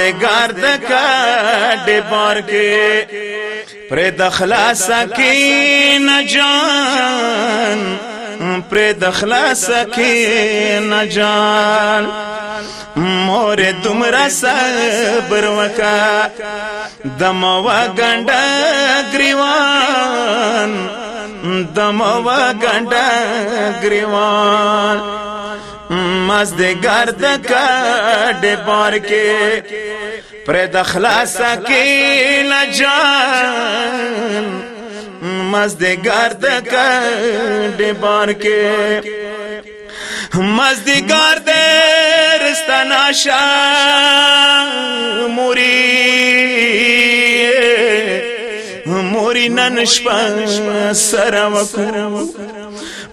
مازدګار د کډې بار کې پر د خلاص کې نه جان پر د خلاص کې نه جان مور دومره صبر وکا دمو غنډه گریوان دمو غنډه گریوان مازدګار د کډې بار کې پر د خلاص کې نه جان مازدګار د کډې بار کې مازدګار د رستنا شا موري نن شپه سره وکړو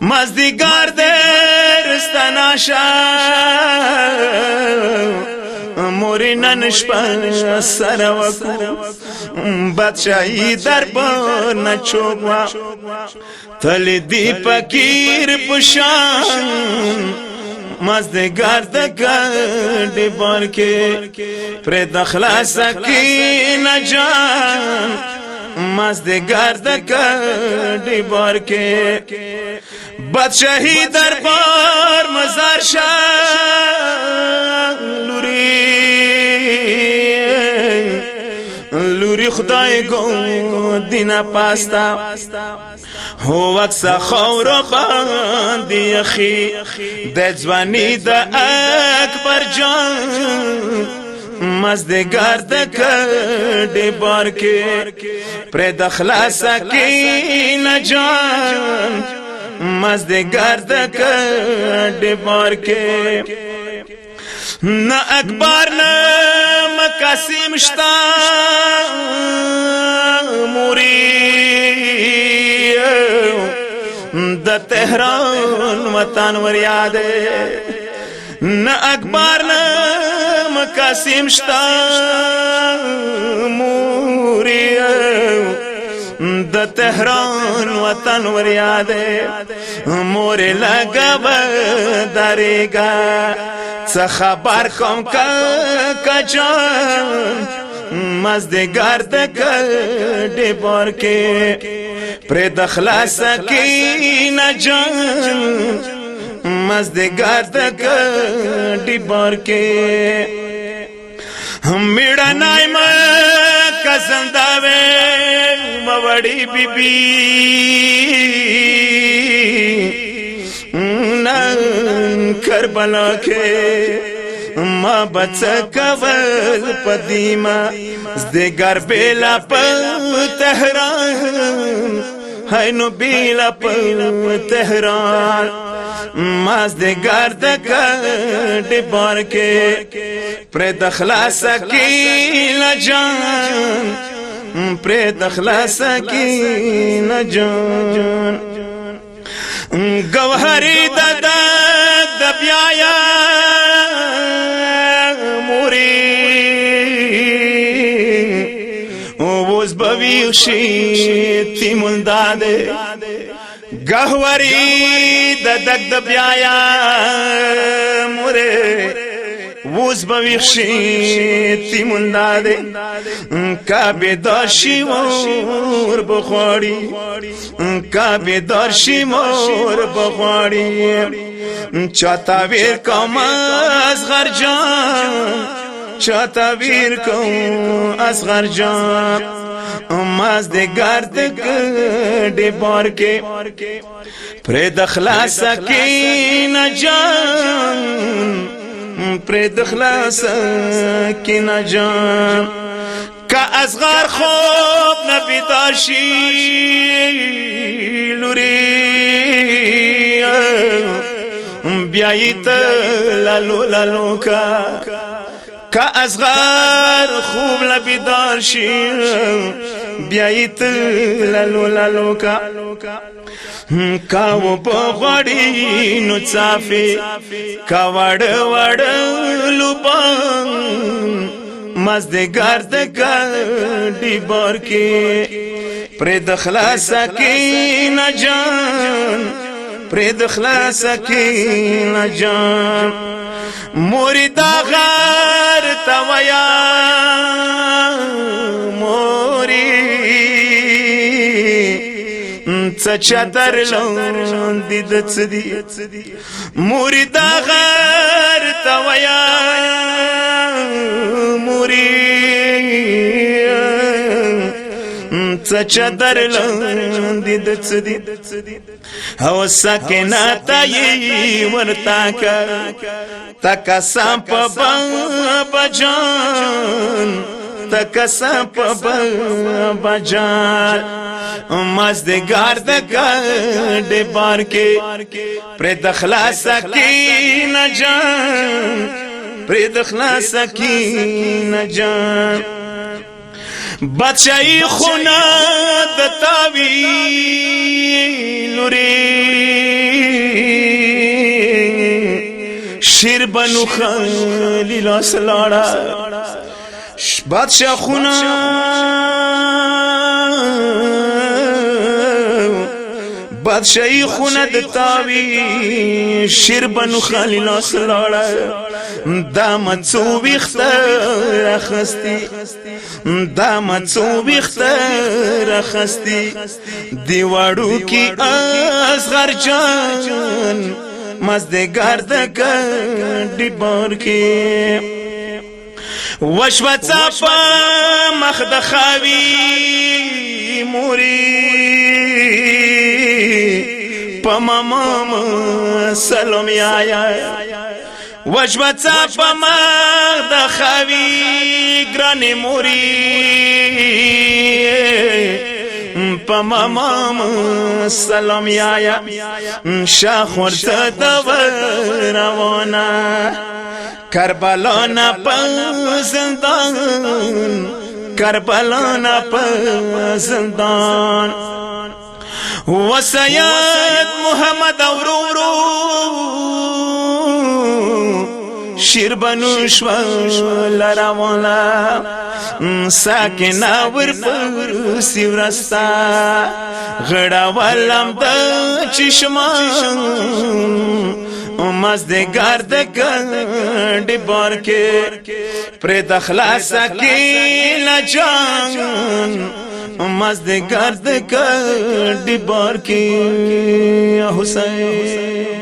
مازدګار د رستنا شا موري نن شپه سره وکړو بادشاہي دربار نه چوبوا تل دی فقیر پشان مازدګار د کډې بار کې پر د خلاص کې نه جان مازدګار د کډې بار کې بادشاہي دربار مزار شاه لوري خدای ګو دینا پاستا هو وکس خور باندې اخی د ځواني د اکبر جان مازدګار د کډې بار کې پر د خلاص کې نه جان مازدګار د کډې بار کې نه اکبر نه مقاسم شتا موري د تهران وطن ور یاد نه اکبر نه مقاسم شتا موري د تهران وطن ور یاد مور لګا درېګا څه خبر کوم کا جان مازدګار د کډې بار کې پر د خلاص کې نه جان مازدګار د کډې بار کې میړه نایم کسنداوي موړی بیبي کربلا کې ما بچ کول پدیما زدګار بیلا په تهران هاي نو بیلا په تهران ما زدګار د کډې بار کې پر د خلاص کې نه جان پر د خلاص کې نه جان گوهری دادا د بیایا موري اوس بویشي تیمون داده گوهری دادا د بیایا موري اوس بویشي تیمون داده کعبه داشی مور بخوری کعبه داشی مور بخوری چاته ویر کوم اصغر جان چاته ویر کوم اصغر جان مازدګار د کډې بار کې پر د خلاص کې نه جان پر د خلاص کې نه جان کا اصغر خوب نبی داشی لوري بیایت لالو لالو کا اصغر خوب نبی داشی بیایت لالو لالو کاو پغړی نو صافي کا وړ لوبان مازدګار د کډې بار کې پر د خلاص کې نه جان پر د خلاص کې نه جان مرید غار تویا چادر لاندې د څه دي مورې دا غر ته ویا مورې څه چادر لاندې د څه دي او سکینات یې ورتا کا تکا سم په بابا جان تکا سم په بابا جان مازدګار د ګډ بار کې پر د خلاص سکینه جان پر د خلاص سکینه جان بادشاہی خونا د تاوی لوري شیر بنو خلیل اسلاړه بادشاہ خونا بادشاہی خونا د تاوی شیر بنو خلیل اسلاړه دامت سو بختر اخستی دامت سو بختر اخستی دیوارو کی اصغر جان مزدگار د ګډ بار کې وشوڅا په مخ د خاوی موري په ماما سلام یا وشوڅا په مخ د خاوی ګرانې موري په ماما سلام یا شاخ ورته د روانه کربلا نه په زندان کربلا نه په زندان وسید محمد اورورو شیر بنو شو لراوالا ساکنا ور پر سیورستا غړا ولم د چشمان مازدګار د ګډ بار کې پر د خلاص سکینه جان مازدګار د ګډ بار کې حسین